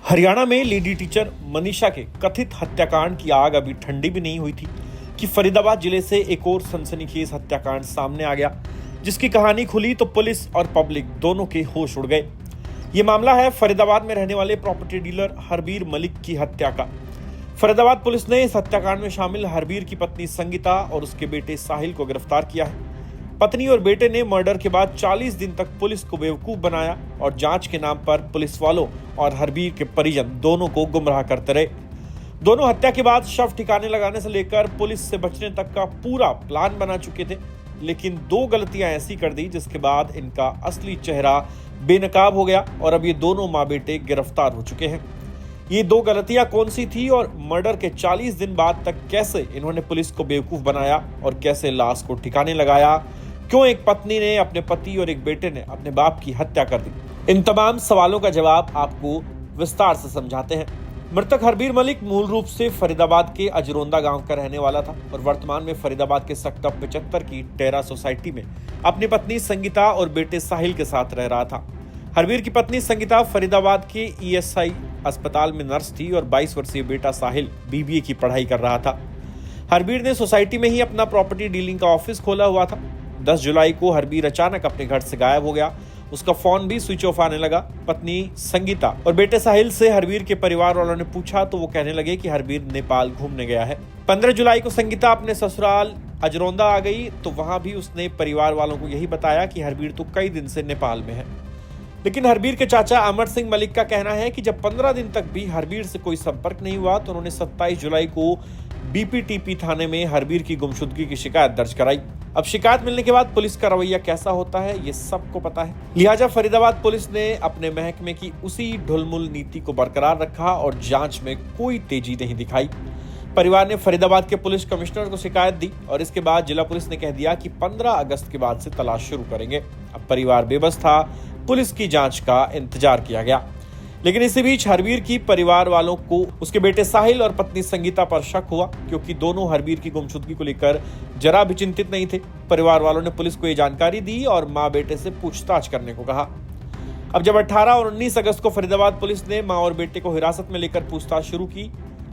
हरियाणा में lady teacher Manisha के कथित हत्याकांड की आग अभी ठंडी भी नहीं हुई थी कि फरीदाबाद जिले से एक और सनसनीखेज हत्याकांड सामने आ गया, जिसकी कहानी खुली तो पुलिस और पब्लिक दोनों के होश उड़ गए। ये मामला है फरीदाबाद में रहने वाले प्रॉपर्टी डीलर हरबीर मलिक की हत्या का। फरीदाबाद पुलिस ने इस हत्याकांड में शामिल हरबीर की पत्नी संगीता और उसके बेटे साहिल को गिरफ्तार किया है। पत्नी और बेटे ने मर्डर के बाद 40 दिन तक पुलिस को बेवकूफ बनाया और जांच के नाम पर पुलिस वालों और हरबीर के परिजन दोनों को गुमराह करते रहे। दोनों हत्या के बाद शव ठिकाने लगाने से लेकर पुलिस से बचने तक का पूरा प्लान बना चुके थे, लेकिन दो गलतियां ऐसी कर दी जिसके बाद इनका असली चेहरा बेनकाब हो गया और अब ये दोनों माँ बेटे गिरफ्तार हो चुके हैं। ये दो गलतियां कौन सी थी और मर्डर के 40 दिन बाद तक कैसे इन्होंने पुलिस को बेवकूफ बनाया और कैसे लाश को ठिकाने लगाया, क्यों एक पत्नी ने अपने पति और एक बेटे ने अपने बाप की हत्या कर दी, इन तमाम सवालों का जवाब आपको विस्तार से समझाते हैं। मृतक हरबीर मलिक मूल रूप से फरीदाबाद के अजरोंदा गांव का रहने वाला था और वर्तमान में फरीदाबाद के सेक्टर 75 की टेरा सोसाइटी में अपनी पत्नी संगीता और बेटे साहिल के साथ रह रहा था। हरबीर की पत्नी संगीता फरीदाबाद के ईएसआई अस्पताल में नर्स थी और 22 वर्षीय बेटा साहिल बीबीए की पढ़ाई कर रहा था। हरबीर ने सोसाइटी में ही अपना प्रॉपर्टी डीलिंग का ऑफिस खोला हुआ था। 10 जुलाई को हरबीर अचानक अपने घर से गायब हो गया। उसका फोन भी स्विच ऑफ आने लगा। पत्नी संगीता और बेटे साहिल से हरबीर के परिवार वालों ने पूछा तो वो कहने लगे कि हरबीर नेपाल घूमने गया है। 15 जुलाई को संगीता अपने ससुराल अजरोंदा आ गई तो वहां भी उसने परिवार वालों को यही बताया कि हरबीर तो कई दिन से नेपाल में है। लेकिन हरबीर के चाचा अमर सिंह मलिक का कहना है कि जब 15 दिन तक भी हरबीर से कोई संपर्क नहीं हुआ तो उन्होंने 27 जुलाई को बीपीटीपी थाने में हरबीर की गुमशुदगी की शिकायत दर्ज कराई। अब शिकायत मिलने के बाद पुलिस का रवैया कैसा होता है ये सबको पता है, लिहाजा फरीदाबाद पुलिस ने अपने महकमे की उसी ढुलमुल नीति को बरकरार रखा और जांच में कोई तेजी नहीं दिखाई। परिवार ने फरीदाबाद के पुलिस कमिश्नर को शिकायत दी और इसके बाद जिला पुलिस ने कह दिया कि 15 अगस्त के बाद से तलाश शुरू करेंगे। अब परिवार बेबस था, पुलिस की जांच का इंतजार किया गया। लेकिन इसी बीच हरबीर की परिवार वालों को उसके बेटे साहिल और पत्नी संगीता पर शक हुआ, क्योंकि दोनों हरबीर की गुमशुदगी को लेकर जरा भी चिंतित नहीं थे। परिवार वालों ने पुलिस को ये जानकारी दी और मां बेटे से पूछताछ करने को कहा। अब जब 18 और 19 अगस्त को फरीदाबाद पुलिस ने मां और बेटे को हिरासत में लेकर पूछताछ शुरू की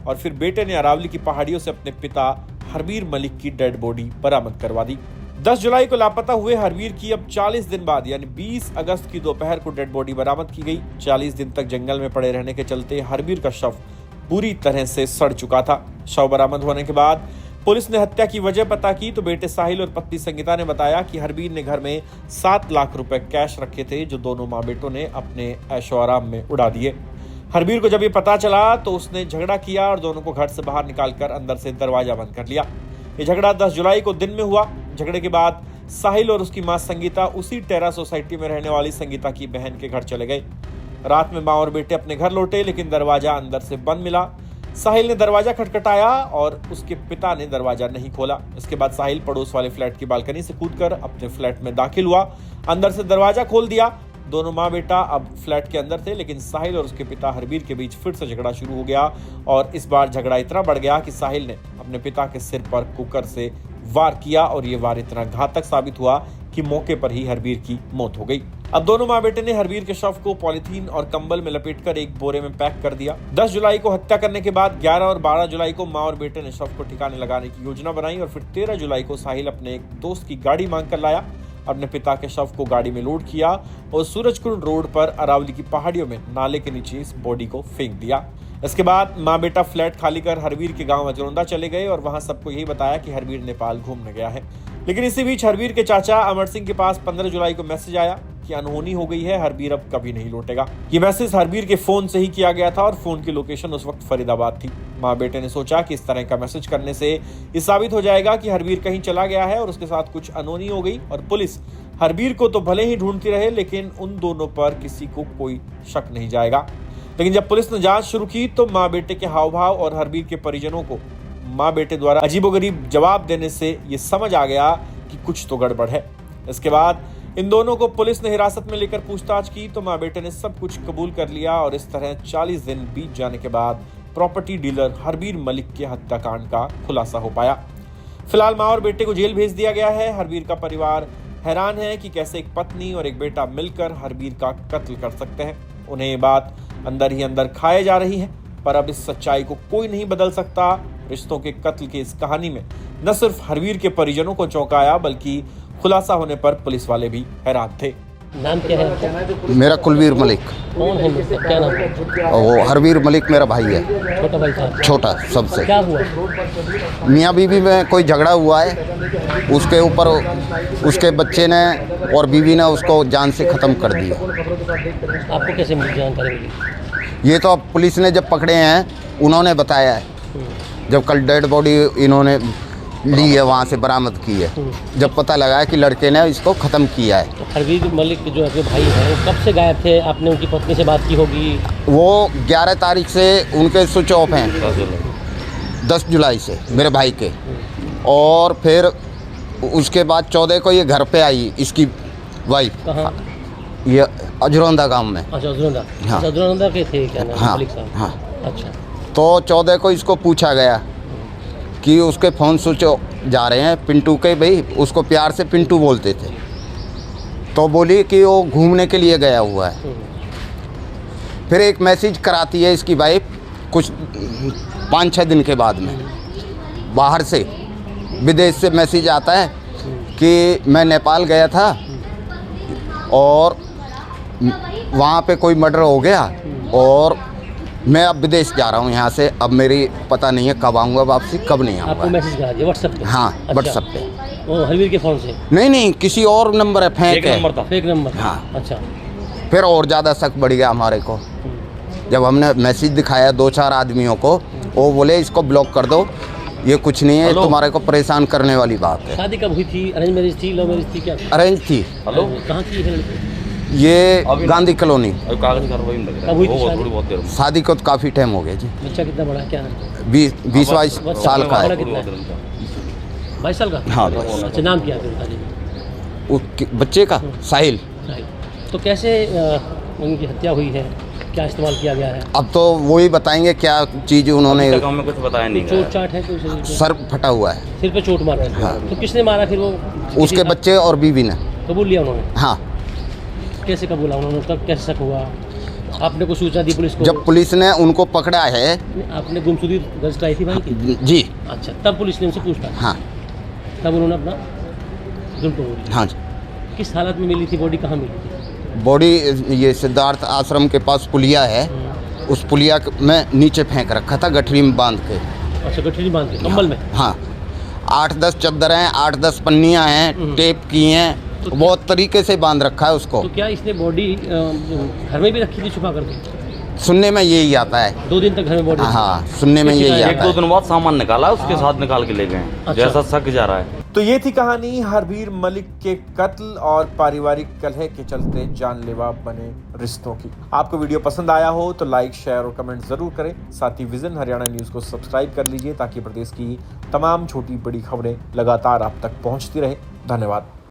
और फिर बेटे ने अरावली की पहाड़ियों से अपने पिता हरबीर मलिक की डेड बॉडी बरामद करवा दी। 10 जुलाई को लापता हुए हरबीर की अब 40 दिन बाद यानी 20 अगस्त की दोपहर को डेड बॉडी बरामद की गई। 40 दिन तक जंगल में पड़े रहने के चलते हरबीर का शव बुरी तरह से सड़ चुका था। शव बरामद होने के बाद पुलिस ने हत्या की वजह पता की तो बेटे साहिल और पत्नी संगीता ने बताया कि हरबीर ने घर में 7 लाख रुपए कैश रखे थे, जो दोनों माँ बेटों ने अपने ऐशो आराम में उड़ा दिए। हरबीर को जब ये पता चला तो उसने झगड़ा किया और दोनों को घर से बाहर निकालकर अंदर से दरवाजा बंद कर लिया। ये झगड़ा 10 जुलाई को दिन में हुआ। झगड़े के बाद साहिल और उसकी मां संगीता उसी टेरा सोसाइटी में रहने वाली संगीता की बहन के घर चले गए। रात में मां और बेटे अपने घर लौटे, लेकिन दरवाजा अंदर से बंद मिला। साहिल ने दरवाजा खटखटाया और उसके पिता ने दरवाजा नहीं खोला। इसके बाद साहिल पड़ोस वाले फ्लैट की बालकनी से कूदकर अपने फ्लैट में दाखिल हुआ, अंदर से दरवाजा खोल दिया। दोनों माँ बेटा अब फ्लैट के अंदर थे, लेकिन साहिल और उसके पिता हरबीर के बीच फिर से झगड़ा शुरू हो गया और इस बार झगड़ा इतना बढ़ गया कि साहिल ने अपने पिता के सिर पर कुकर से वार किया और ये वार इतना घातक साबित हुआ कि मौके पर ही हरबीर की मौत हो गई। अब दोनों माँ बेटे ने हरबीर के शव को पॉलिथीन और कंबल में लपेटकर एक बोरे में पैक कर दिया। 10 जुलाई को हत्या करने के बाद 11 और 12 जुलाई को माँ और बेटे ने शव को ठिकाने लगाने की योजना बनाई और फिर 13 जुलाई को साहिल अपने एक दोस्त की गाड़ी मांग कर लाया। अपने पिता के शव को गाड़ी में लोड किया और सूरजकुंड रोड पर अरावली की पहाड़ियों में नाले के नीचे इस बॉडी को फेंक दिया। इसके बाद माँ बेटा फ्लैट खाली कर हरबीर के गांव अजरोंदा चले गए और वहां सबको यही बताया कि हरबीर नेपाल घूमने गया है। लेकिन इसी बीच हरबीर के चाचा अमर सिंह के पास 15 जुलाई को मैसेज आया कि अनहोनी हो गई है, हरबीर अब कभी नहीं लौटेगा। ये मैसेज हरबीर के फोन से ही किया गया था और फोन की लोकेशन उस वक्त फरीदाबाद थी। माँ बेटे ने सोचा कि इस तरह का मैसेज करने से ये साबित हो जाएगा कि हरबीर कहीं चला गया है और उसके साथ कुछ अनहोनी हो गई और पुलिस हरबीर को तो भले ही ढूंढती रहे, लेकिन उन दोनों पर किसी को कोई शक नहीं जाएगा। लेकिन जब पुलिस ने जांच शुरू की तो माँ बेटे के हाव भाव और हरबीर के परिजनों को माँ बेटे द्वारा अजीबोगरीब जवाब देने से ये समझ आ गया कि कुछ तो गड़बड़ है। इसके बाद इन दोनों को पुलिस ने हिरासत में लेकर पूछताछ की तो माँ बेटे ने सब कुछ कबूल कर लिया और इस तरह 40 दिन बीत जाने के बाद प्रॉपर्टी डीलर हरबीर मलिक के हत्याकांड का खुलासा हो पाया। फिलहाल माँ और बेटे को जेल भेज दिया गया है। हरबीर का परिवार हैरान है कि कैसे एक पत्नी और एक बेटा मिलकर हरबीर का कत्ल कर सकते हैं। उन्हें ये बात अंदर ही अंदर खाए जा रही हैं। पर अब इस सच्चाई को कोई नहीं बदल सकता। रिश्तों के कत्ल की इस कहानी में न सिर्फ हरवीर के परिजनों को चौंकाया, बल्कि खुलासा होने पर पुलिस वाले भी हैरान थे। नाम क्या है? मेरा कुलवीर मलिक। कौन है मिस्टर? क्या नाम है? वो हरवीर मलिक मेरा भाई है, छोटा भाई था? छोटा सबसे। क्या हुआ? मियाँ बीवी में कोई झगड़ा हुआ है, उसके ऊपर उसके बच्चे ने और बीवी ने उसको जान से ख़त्म कर दिया। आपको कैसे मिली जानकारी मिली? ये तो अब पुलिस ने जब पकड़े हैं उन्होंने बताया है, जब कल डेड बॉडी इन्होंने ली है वहाँ से बरामद की है, जब पता लगा है कि लड़के ने इसको ख़त्म किया है। तो हरवीर मलिक जो आपके भाई हैं वो कब से गायब थे? आपने उनकी पत्नी से बात की होगी। वो 11 तारीख से उनके स्विच ऑफ हैं, 10 जुलाई से मेरे भाई के। और फिर उसके बाद 14 को ये घर पे आई, इसकी वाइफ। कहाँ? ये अजरौंदा गांव में। अच्छा, अजरौंदा। हाँ। अजरौंदा के थे क्या नाम? हाँ मलिक साहब। हाँ। अच्छा। तो 14 को इसको पूछा गया कि उसके फ़ोन स्विच जा रहे हैं पिंटू के, भाई उसको प्यार से पिंटू बोलते थे। तो बोली कि वो घूमने के लिए गया हुआ है। फिर एक मैसेज कराती है इसकी वाइफ कुछ 5-6 दिन के बाद में, बाहर से विदेश से मैसेज आता है कि मैं नेपाल गया था और वहाँ पे कोई मर्डर हो गया और मैं अब विदेश जा रहा हूँ यहाँ से। अब मेरी पता नहीं है कब आऊँगा वापसी, कब नहीं आपको आऊँगा। मैसेज करा दिया व्हाट्सएप पे? हाँ, अच्छा। व्हाट्सएप पे। वो हरवीर के फ़ोन से? नहीं, किसी और नंबर है, फेक है। Fake number? हाँ। अच्छा। फिर और ज़्यादा शक बढ़ गया हमारे को। जब हमने मैसेज दिखाया 2-4 आदमियों को, वो बोले इसको ब्लॉक कर दो, ये कुछ नहीं है, तुम्हारे को परेशान करने वाली बात है। शादी कब हुई थी? अरेंज मैरिज थी, लव मैरिज थी, क्या थी? अरेंज थी। कहाँ की है लड़की? ये गांधी कॉलोनी। कब हुई थी शादी? शादी को तो काफ़ी टाइम हो गया जी, बच्चा कितना बड़ा है? क्या है? 20-22 साल का है। 22 साल का? हाँ। अच्छा, नाम क्या है उनका जी? बच्चे का साहिल। तो कैसे उनकी हत्या हुई है? क्या इस्तेमाल किया गया है? अब तो वही बताएंगे क्या चीज़ उन्होंने। हमें कुछ बताया नहीं। चोट चाट है कोई शरीर पे? सर फटा हुआ है, सिर पे चोट मारा है। हाँ। तो किसने मारा फिर वो? उसके बच्चे और बीवी ने। कबूल लिया उन्होंने? हाँ। कैसे कबूला उन्होंने? उसका कैसे शक हुआ? आपने को सूचना दी पुलिस को? जब पुलिस ने उनको पकड़ा है। आपने गुमशुदगी दर्ज कराई थी भाई की? जी। अच्छा, तब पुलिस ने उनसे पूछा? हाँ। तब उन्होंने अपना जुल्म कबूल? हाँ जी। किस हालत में मिली थी बॉडी? कहाँ मिली थी बॉडी ये सिद्धार्थ आश्रम के पास पुलिया है, उस पुलिया में नीचे फेंक रखा था गठरी में बांध के। अच्छा, गठरी बांध के कंबल में? हाँ। 8-10 चद्दर हैं, 8-10 पन्नियाँ हैं, टेप की हैं, तो बहुत तरीके से बांध रखा है उसको। तो क्या इसने बॉडी घर में भी रखी थी छुपा करके? सुनने में यही आता है। 2 दिन तक घर में बॉडी? हाँ, सुनने में यही आता है। 1-2 दिन बाद सामान निकाला, उसके साथ निकाल के ले गए। अच्छा। जैसा शक जा रहा है। तो ये थी कहानी हरवीर मलिक के कत्ल और पारिवारिक कलह के चलते जानलेवा बने रिश्तों की। आपको वीडियो पसंद आया हो तो लाइक, शेयर और कमेंट जरूर करें। साथ ही विजन हरियाणा न्यूज को सब्सक्राइब कर लीजिए ताकि प्रदेश की तमाम छोटी बड़ी खबरें लगातार आप तक पहुंचती रहे। धन्यवाद।